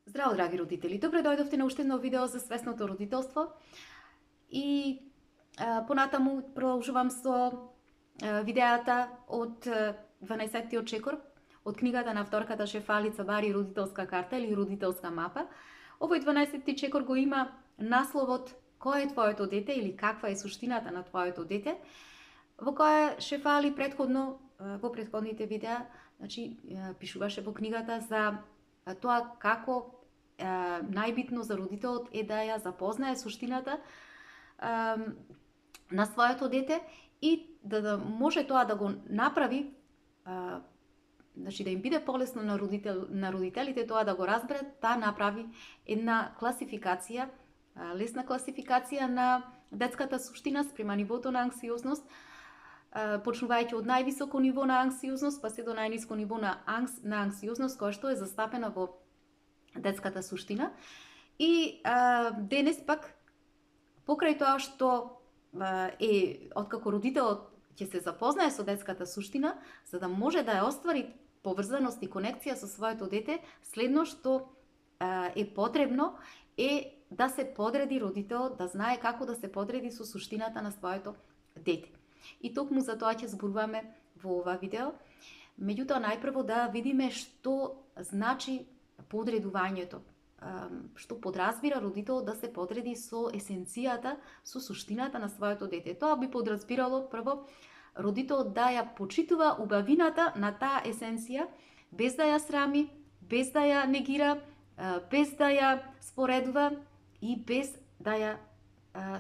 Здраво, драги родители! Добре дојдовте на уште едно видео за свесното родителство. И понатаму продолжувам со видеата од 12-тиот чекор, од книгата на авторката Шефали Цабари "Родителска карта" или "Родителска мапа". Овој 12-ти чекор го има насловот "Кој е твоето дете" или "Каква е суштината на твоето дете", во која Шефали предходно, во предходните видеа, пишуваше во книгата за тоа како најбитно за родителот е да ја запознае суштината на своето дете и да може тоа да го направи, да им биде полесно на родителите тоа да го разберат, да направи една класификација, лесна класификација на детската суштина спрема нивото на анксиозност, почнувајќи од највисоко ниво на анксиозност па се до најниско ниво на анксиозност, која што е застапена во детската суштина. И денес пак, покрај тоа што откако родителот ќе се запознае со детската суштина, за да може да ја оствари поврзаност и конекција со своето дете, следно што е потребно е да се подреди родителот, да знае како да се подреди со суштината на своето дете. И токму за тоа ќе зборуваме во ова видео. Меѓутоа, најпрво да видиме што значи подредувањето, што подразбира родителот да се подреди со есенцијата, со суштината на своето дете. Тоа би подразбирало прво родителот да ја почитува убавината на таа есенција, без да ја срами, без да ја негира, без да ја споредува и без да ја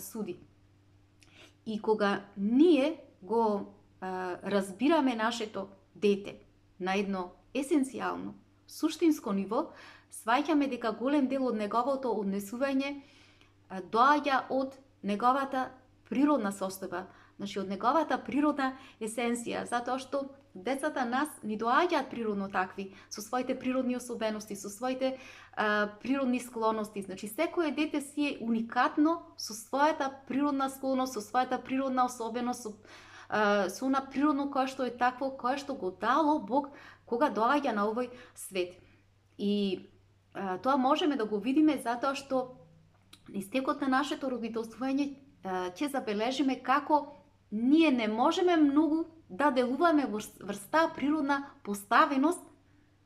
суди. И кога ние го разбираме нашето дете на едно есенцијално, суштинско ниво, сваќаме дека голем дел од неговото однесување доаѓа од неговата природна состојба, од неговата природна есенција, затоа што децата нас ни доаѓаат природно такви, со своите природни особености, со своите природни склоности. Секое дете си е уникатно со својата природна склоност, со својата природна особеност, со она природно кое што е такво, кое што го дало Бог кога доаѓа на овој свет. И тоа можеме да го видиме затоа што истекот на нашето родителствување ќе забележиме како ние не можеме многу да делуваме врз таа природна поставеност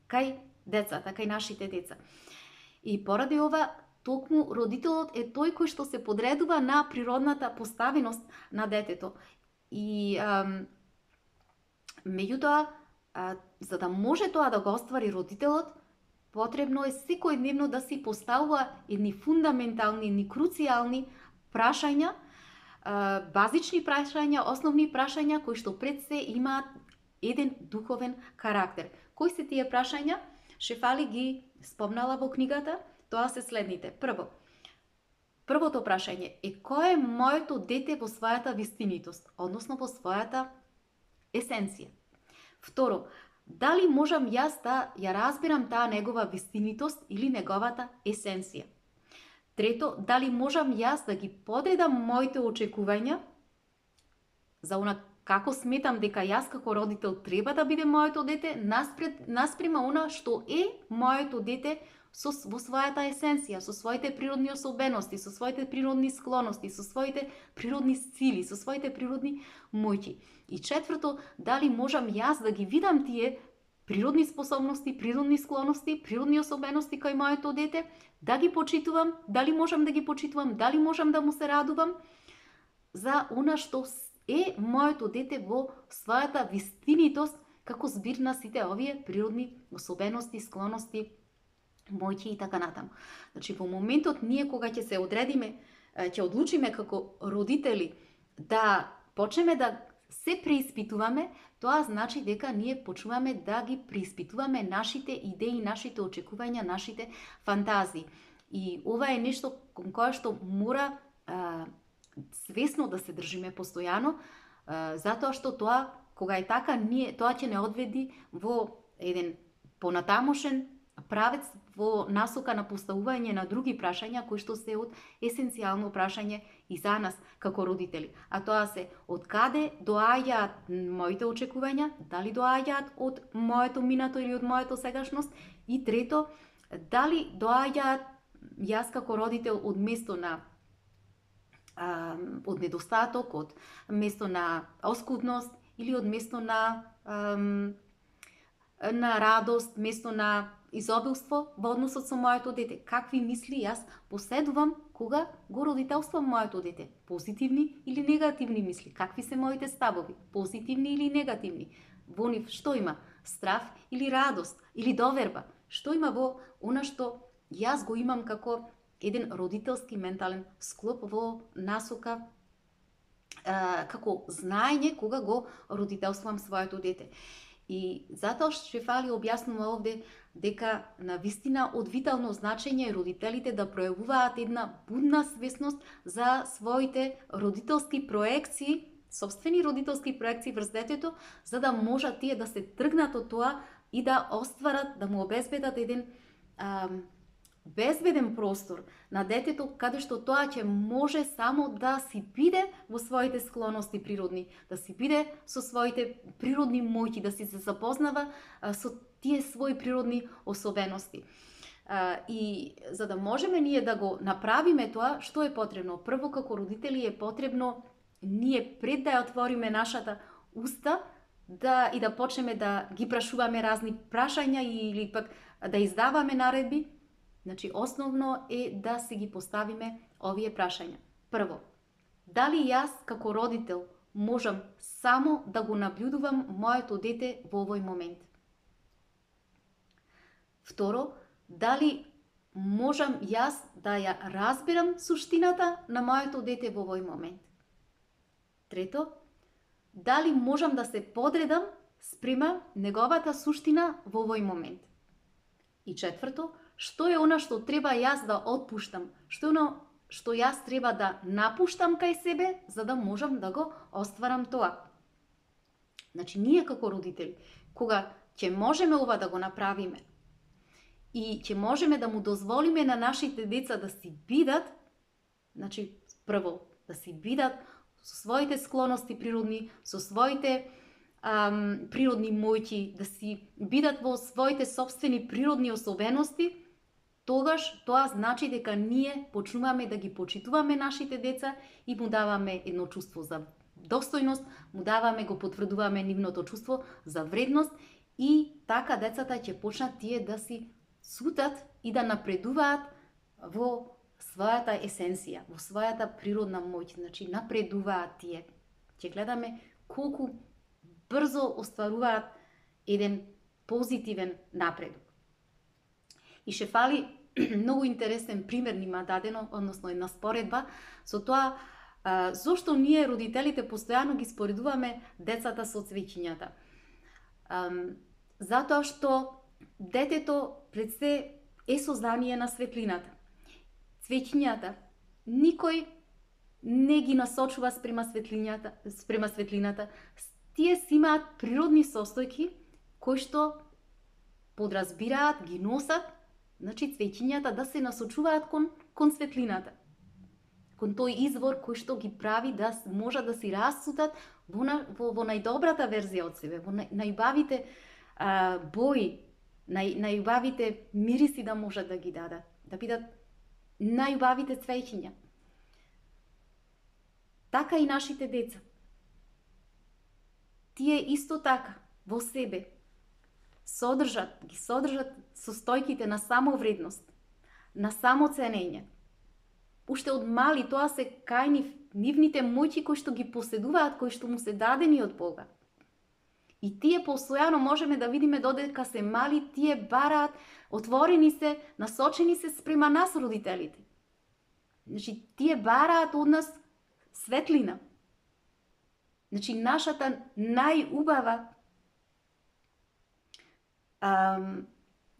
кај децата, кај нашите деца. И поради ова, токму родителот е тој кој што се подредува на природната поставеност на детето. И меѓутоа, за да може тоа да го оствари родителот, потребно е секојдневно да си поставува едни фундаментални, едни круцијални прашања, базични прашања, основни прашања кои што пред се имаат еден духовен карактер. Кои се тие прашања? Шефали ги спомнала во книгата, тоа се следните. Првото прашање е кој е моето дете во својата вистинитост, односно во својата есенција. Второ, дали можам јас да ја разбирам таа негова вистинитост или неговата есенција? Трето, дали можам јас да ги подредам моите очекувања за она како сметам дека јас како родител треба да биде моето дете наспрема она што е моето дете во својата есенција, со своите природни особености, со своите природни склоности, со своите природни сили, со своите природни моќи. И четврто, дали можам јас да ги видам тие природни способности, природни склоности, природни особености кај моето дете, да ги почитувам, дали можам да ги почитувам, дали можам да му се радувам за она што е моето дете во својата вистинитост, како збир на сите овие природни особености, склоности, моќи и така натаму. Во моментот ние кога ќе се одредиме, ќе одлучиме како родители да почнеме да се преиспитуваме, тоа значи дека ние почнуваме да ги преиспитуваме нашите идеи, нашите очекувања, нашите фантазии. И ова е нешто кон кое што мора свесно да се држиме постојано, затоа што тоа, кога е така, тоа ќе не одведи во еден понатамошен правец во насока на поставување на други прашања кои што се од есенцијално прашање и за нас како родители. А тоа се од каде доаѓаат моите очекувања, дали доаѓаат од моето минато или од моето сегашност, и трето, Дали доаѓаат јас како родител од место на од недостаток, од место на оскудност или од место на радост, место на изобилство во односот со моето дете. Какви мисли јас поседувам кога го родителствам моето дете? Позитивни или негативни мисли? Какви се моите ставови? Позитивни или негативни? Во нив што има? Страв или радост? Или доверба? Што има во она што јас го имам како еден родителски ментален склоп во насока како знаење кога го родителствам своето дете. И затоа Шефали објаснува овде дека на вистина од витално значење е родителите да пројавуваат една будна свесност за своите родителски проекции, сопствени родителски проекции врз детето, за да можат тие да се тргнат од тоа и да остварат, да му обезбедат еден безбеден простор на детето, каде што тоа ќе може само да си биде во своите склоности природни, да си биде со своите природни моќи, да си се запознава со тие своји природни особености. И за да можеме ние да го направиме тоа, што е потребно? Прво, како родители е потребно ние пред да ја отвориме нашата уста и да почнеме да ги прашуваме разни прашања или пак да издаваме наредби. Значи, основно е да се ги поставиме овие прашања. Прво, дали јас како родител можам само да го наблюдувам моето дете во овој момент? Второ, дали можам јас да ја разберам суштината на моето дете во овој момент? Трето, дали можам да се подредам спрема неговата суштина во овој момент? И четврто, што е она што треба јас да отпуштам? Што е она што јас треба да напуштам кај себе, за да можам да го остварам тоа? Значи, ние како родители, кога ќе можеме ова да го направиме и ќе можеме да му дозволиме на нашите деца да си бидат, значи, прво, да си бидат со своите склоности природни, со своите природни моќи, да си бидат во своите собствени природни особености, тогаш тоа значи дека ние почнуваме да ги почитуваме нашите деца и му даваме едно чувство за достојност, му даваме, го потврдуваме нивното чувство за вредност и така децата ќе почнат тие да си сутат и да напредуваат во својата есенција, во својата природна моќ, значи напредуваат тие. Ќе гледаме колку брзо остваруваат еден позитивен напредок. И Шефали многу интересен пример нима дадено, односно една споредба со тоа зошто ние родителите постојано ги споредуваме децата со цвеќињата. Затоа што детето пред се е сознание на светлината. Цвеќињата никој не ги насочува спрема светлината. Тие си имаат природни состојки кои што подразбираат, ги носат, значи цвеќињата да се насочуваат кон светлината. Кон тој извор кој што ги прави да можат да си расцутат во најдобрата верзија од себе, во најубавите бои, најубавите мириси да можат да ги дадат, да бидат најубавите цвеќиња. Така и нашите деца. Тие исто така во себе ги содржат состојките на самовредност, на самоценење. Уште од мали тоа се кај нивните моќи кои што ги поседуваат, кои што му се дадени од Бога. И тие постојано можеме да видиме додека се мали, тие бараат, отворени се, насочени се спрема нас родителите. Значи, тие бараат од нас светлина. Значи, нашата најубава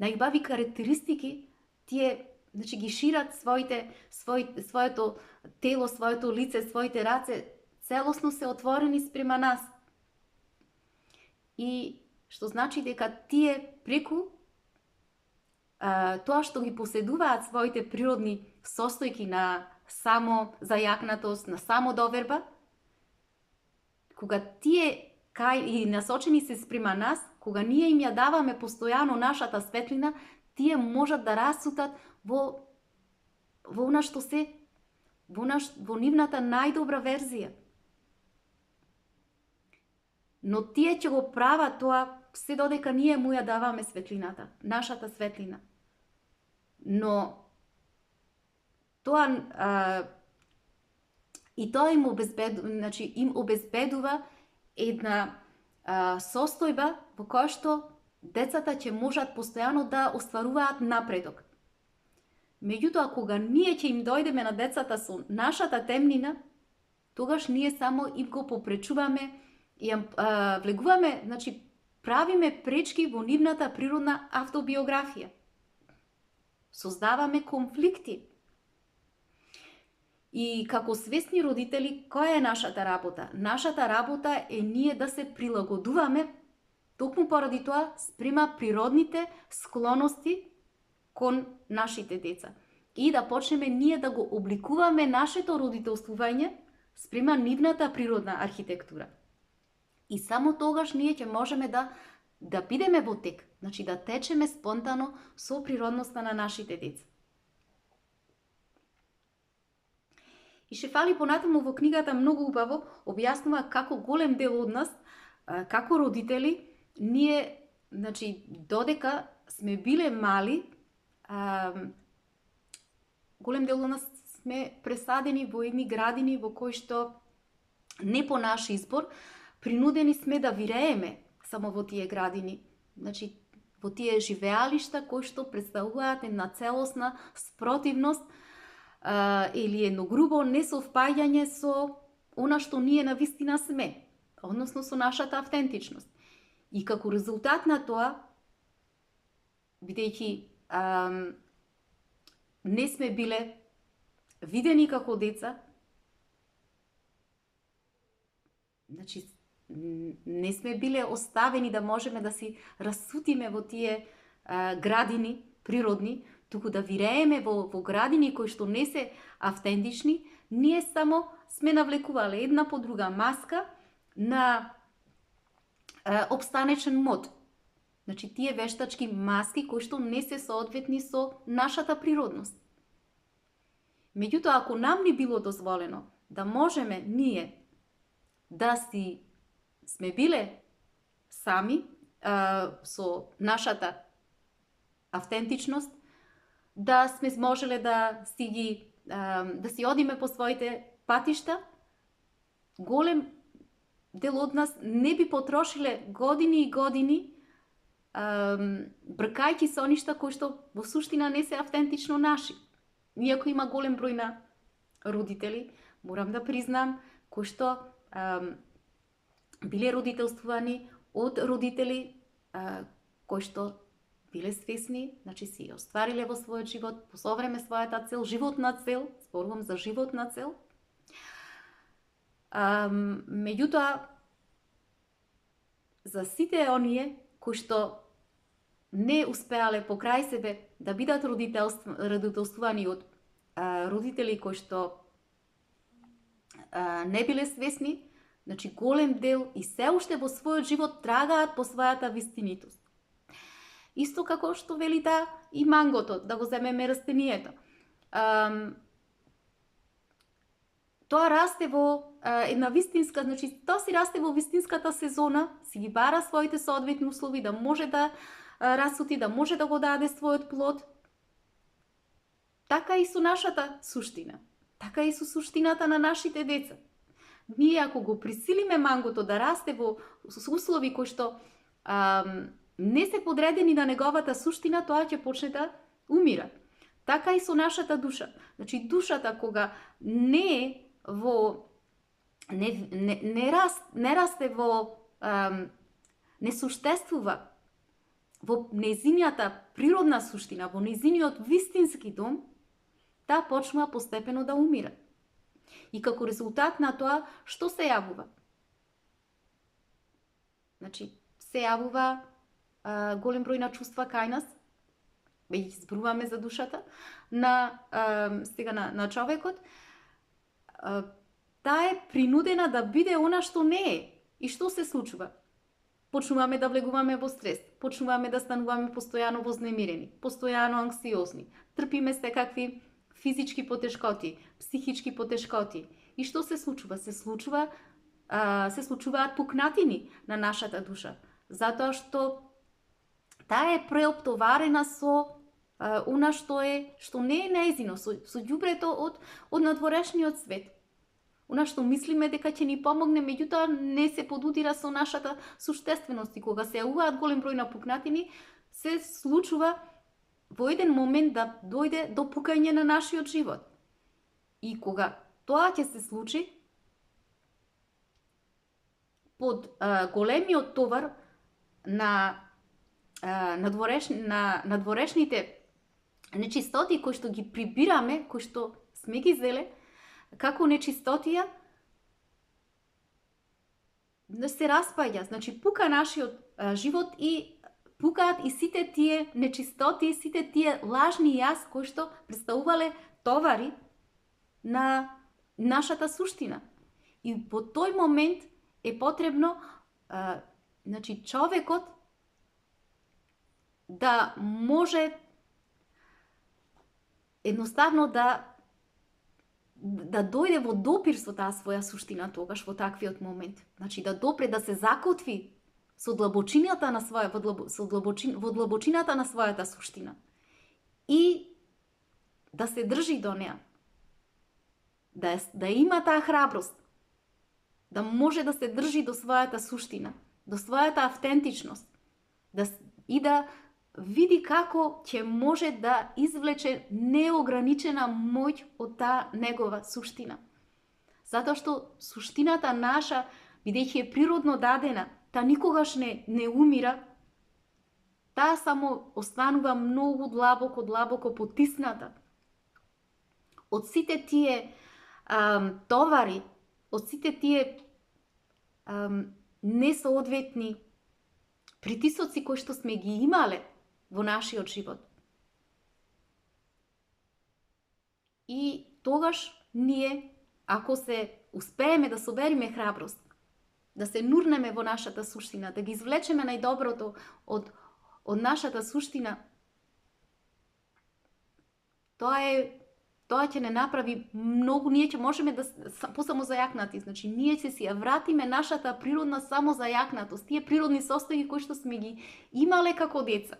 најубави карактеристики, тие значи ги шират своето тело, своето лице, своите раце, целосно се отворени спрема нас. И што значи дека тие преку тоа што ги поседуваат своите природни состојки на само зајакнатост, на само доверба, кога тие и насочени се спрема нас, кога ние им ја даваме постојано нашата светлина, тие можат да расутат во она што се во нивната најдобра верзија. Но тие ќе го прават тоа се додека ние му ја даваме светлината, нашата светлина. Но тоа и тоа им обезбедува една состојба во која што децата ќе можат постојано да остваруваат напредок. Меѓутоа, кога ние ќе им дојдеме на децата со нашата темнина, тогаш ние само им го попречуваме и влегуваме, правиме пречки во нивната природна автобиографија. Создаваме конфликти. И како свесни родители, која е нашата работа? Нашата работа е ние да се прилагодуваме токму поради тоа спрема природните склоности кон нашите деца. И да почнеме ние да го обликуваме нашето родителствување спрема нивната природна архитектура. И само тогаш ние ќе можеме да бидеме во тек, да течеме спонтано со природноста на нашите деца. И Шефали понатаму во книгата многу убаво објаснува како голем дел од нас, како родители, ние, додека сме биле мали, голем дел од нас сме пресадени во едни градини во кои што не по наш избор, принудени сме да вирееме само во тие градини. Во тие живеалишта кои што представуваат една целосна спротивност или едно грубо несовпаѓање со она што ние навистина сме, односно со нашата автентичност. И како резултат на тоа, бидејќи не сме биле видени како деца, не сме биле оставени да можеме да си расутиме во тие градини природни, туку да вирееме во градини кои што не се автентични, ние само сме навлекувале една по друга маска на обстанечен мод. Тие вештачки маски кои што не се соодветни со нашата природност. Меѓутоа, ако нам ни било дозволено да можеме ние да си сме биле сами со нашата автентичност, да сме можеле да си одиме по своите патишта, голем дел од нас не би потрошиле години и години бркајќи се оништа кои што во суштина не се автентично наши. Иако има голем број на родители, морам да признам, кои што биле родителствувани од родители кои што биле свесни, си оствариле во својот живот, по совреме својата цел, животна цел, зборувам за животна цел. Меѓутоа, за сите оние кои што не успеале покрај себе да бидат родителствувани од родители кои што не биле свесни, голем дел и се уште во својот живот трагаат по својата вистинитост. Исто како што вели и мангото, да го земеме растенијето. Тоа расте во една вистинска, тоа си расте во вистинската сезона, си ги бара своите соодветни услови да може да расути, да може да го даде својот плод. Така и со нашата суштина. Така и со суштината на нашите деца. Ние ако го присилиме мангото да расте во услови кои што не се подредени на неговата суштина, тоа ќе почне да умира. Така и со нашата душа. Душата кога не расте во не суштествува во незинијата природна суштина, во незиниот вистински дом, таа почнува постепено да умира. И како резултат на тоа, што се јавува? Се јавува голем број на чувства кај нас, веќе зборуваме за душата, сега на човекот, таа е принудена да биде она што не е. И што се случува? Почнуваме да влегуваме во стрес. почнуваме да стануваме постојано вознемирени, постојано анксиозни, трпиме секакви физички потешкоти, психички потешкоти. И што се случува? Се случуваат пукнатини на нашата душа, затоа што таа е преоптоварена со она што не е неизино, со ѓубрето од надворешниот свет. Она што мислиме дека ќе ни помогне, меѓутоа не се подудира со нашата суштественост. И кога се јавуваат голем број на пукнатини, се случува во еден момент да дојде до пукање на нашиот живот. И кога тоа ќе се случи, под големиот товар на надворешните нечистоти кои што ги прибираме, кои што сме ги зеле, како нечистотија, да се распаѓа. Значи, пука нашиот живот и пукаат и сите тие нечистоти, сите тие лажни јас кои што представувале товари на нашата суштина. И во тој момент е потребно значи, човекот да може едноставно да дојде во допир со таа своја суштина тогаш во таквиот момент. Значи да допре, да се закотви со длабочината на во длабочината на својата суштина и да се држи до неа. Да има таа храброст, да може да се држи до својата суштина, до својата автентичност, и да види како ќе може да извлече неограничена моќ од таа негова суштина. Затоа што суштината наша, бидејќи е природно дадена, таа никогаш не умира, таа само останува многу длабоко потисната од сите тие товари, од сите тие несоодветни притисоци кои што сме ги имале во нашиот живот. И тогаш ние, ако се успееме да собериме храброст, да се нурнеме во нашата суштина, да ги извлечеме најдоброто од нашата суштина, тоа ќе не направи многу, ние ќе можеме да посамозајакнати. Значи, ние ќе си ја вратиме нашата природна самозајакнатост, тие природни состојби кои што сме ги имале како деца.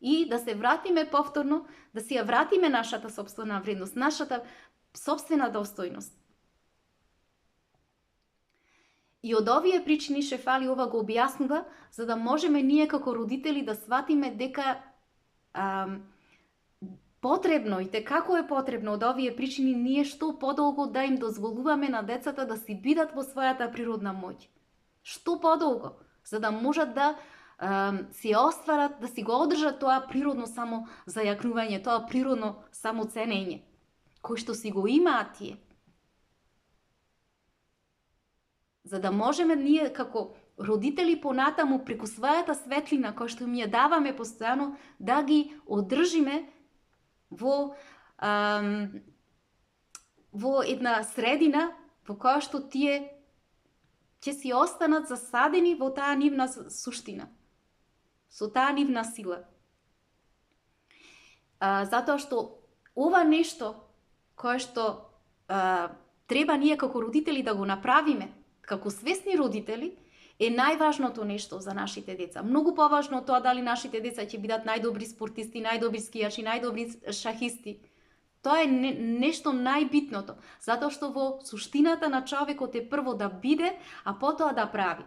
И да се вратиме повторно, да си ја вратиме нашата сопствена вредност, нашата сопствена достојност. И од овие причини Шефали ова го објаснува, за да можеме ние како родители да сватиме дека потребно и како е потребно од овие причини ние што подолго да им дозволуваме на децата да си бидат во својата природна моќ. Што подолго, за да можат да си остварат, да си го одржат тоа природно самозајакнување, тоа природно самоценење, кој што си го имаат тие. За да можеме ние како родители понатаму преку својата светлина која што им ја даваме постојано да ги одржиме во една средина во која што тие ќе си останат засадени во таа нивна суштина, со таа нивна сила. Затоа што ова нешто кое што треба ние како родители да го направиме, како свесни родители, е најважното нешто за нашите деца. Многу поважно од тоа дали нашите деца ќе бидат најдобри спортисти, најдобри скијачи, најдобри шахисти. Тоа е нешто најбитното, затоа што во суштината на човекот е прво да биде, а потоа да прави.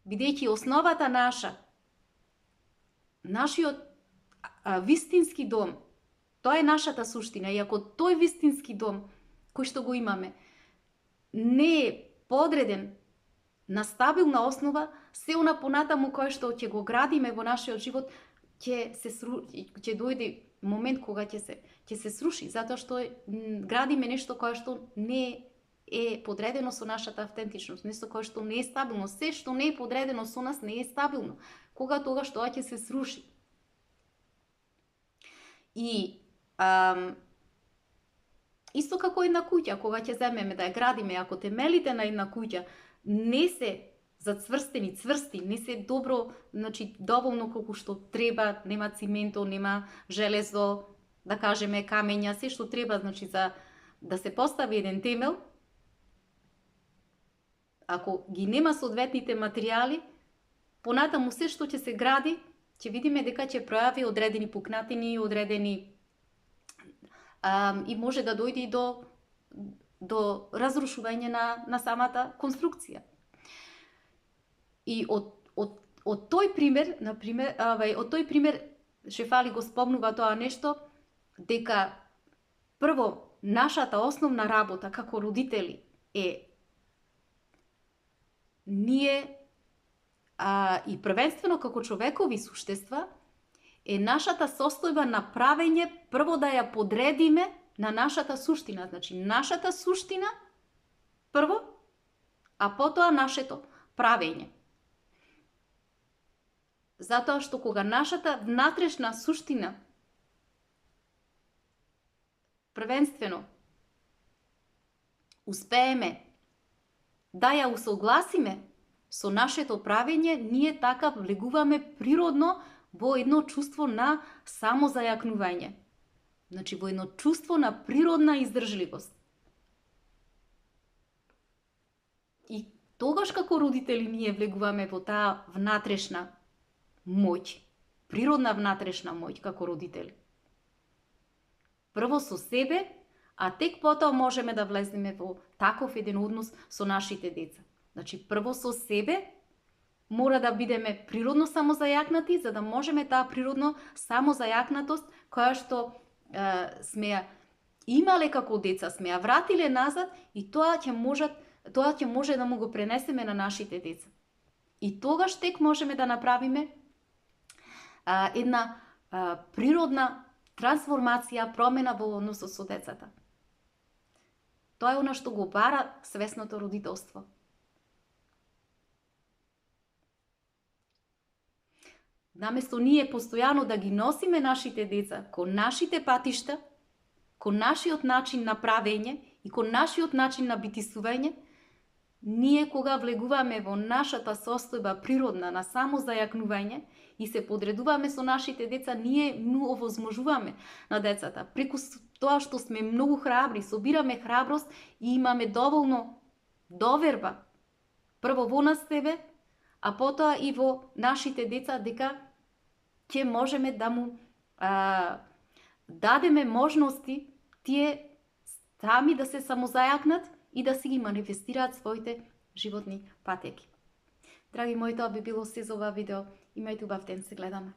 Бидејќи основата нашиот вистински дом, тоа е нашата суштина, и ако тој вистински дом кој што го имаме не е подреден на стабилна основа, се она понатаму кое што ќе го градиме во нашиот живот, ќе дојде момент кога ќе се сруши, затоа што градиме нешто кое што не е подредено со нашата автентичност, нешто кое што не е стабилно. Се што не е подредено со нас не е стабилно. Кога тогаш тоа ќе се сруши. И исто како една куќа, кога ќе земеме да ја градиме, ако темелите на една куќа не се зацврстени, цврсти, не се добро, значи доволно колку што треба, нема цименто, нема железо, да кажеме камења, се што треба, значи за да се постави еден темел, ако ги нема соодветните материјали, понатаму се што ќе се гради, ќе видиме дека ќе пројави одредени пукнатини, одредени и може да дојде и до разрушување на самата конструкција. И од тој пример, например, од тој пример Шефали го спомнува тоа нешто, дека прво нашата основна работа како родители е ние и првенствено како човекови суштества е нашата состојба на правење прво да ја подредиме на нашата суштина, значи нашата суштина прво, а потоа нашето правење. Затоа што кога нашата внатрешна суштина првенствено успееме да ја усогласиме со нашето правење, ние така влегуваме природно во едно чувство на самозајакнување. Значи во едно чувство на природна издржливост. И тогаш како родители ние влегуваме во таа внатрешна моќ, природна внатрешна моќ како родители. Прво со себе, а тек потоа можеме да влеземе во таков еден однос со нашите деца. Значи прво со себе мора да бидеме природно самозајакнати, за да можеме таа природно самозајакнатост која што сме ја имале како деца, сме ја вратиле назад и тоа ќе може да му го пренесеме на нашите деца. И тогаш тек можеме да направиме една природна трансформација, промена во односот со децата. Тоа е она што го бара свесното родителство. Наместо ние постојано да ги носиме нашите деца кон нашите патишта, кон нашиот начин на правење и кон нашиот начин на битисување, ние кога влегуваме во нашата состојба природна на самозајакнување и се подредуваме со нашите деца, ние му овозможуваме на децата. Преку тоа што сме многу храбри, собираме храброст и имаме доволно доверба, прво во нас себе, а потоа и во нашите деца, дека ќе можеме да му дадеме можности тие сами да се самозајакнат и да си ги манифестираат своите животни патеки. Драги мои, тоа би било се за ова видео. Имајте убав ден, се гледаме.